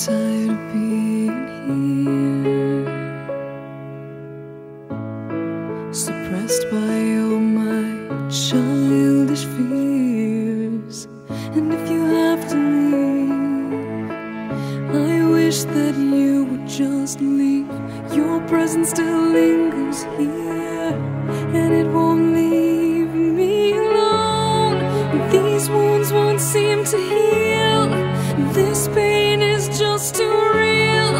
tired of being here, suppressed by all my childish fears. And if you have to leave, I wish that you would just leave. Your presence still lingers here, and it won't leave me alone. These wounds won't seem to heal. This pain is just too real.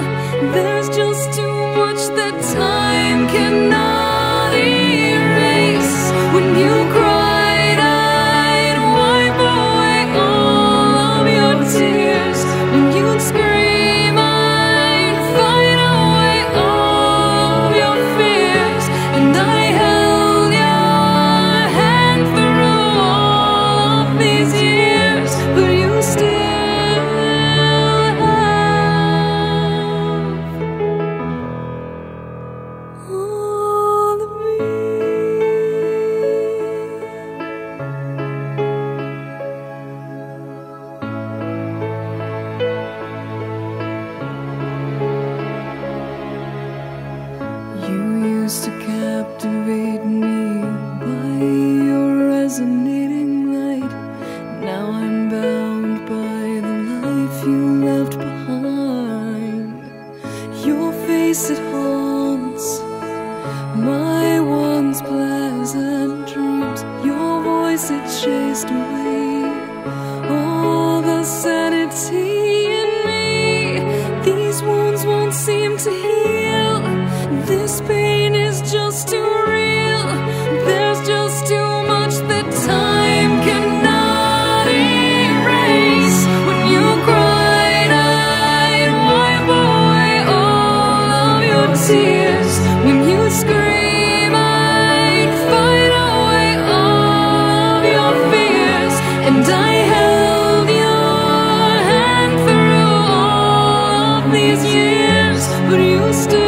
There's just too much that time cannot erase. When you cried, I'd wipe away all of your tears. When you'd scream, I'd fight away all of your fears. And I held your hand through all of these years, but you still used to captivate me by your resonating light. Now I'm bound by the life you left behind. Your face, it haunts my once pleasant dreams. Your voice, it chased away all the sanity in me. These wounds won't seem to heal. This pain is just too real. There's just too much that time cannot erase. When you cried, I'd wipe away all of your tears. When you scream, I'd fight away all of your fears. And I held your hand through all of these years, but you still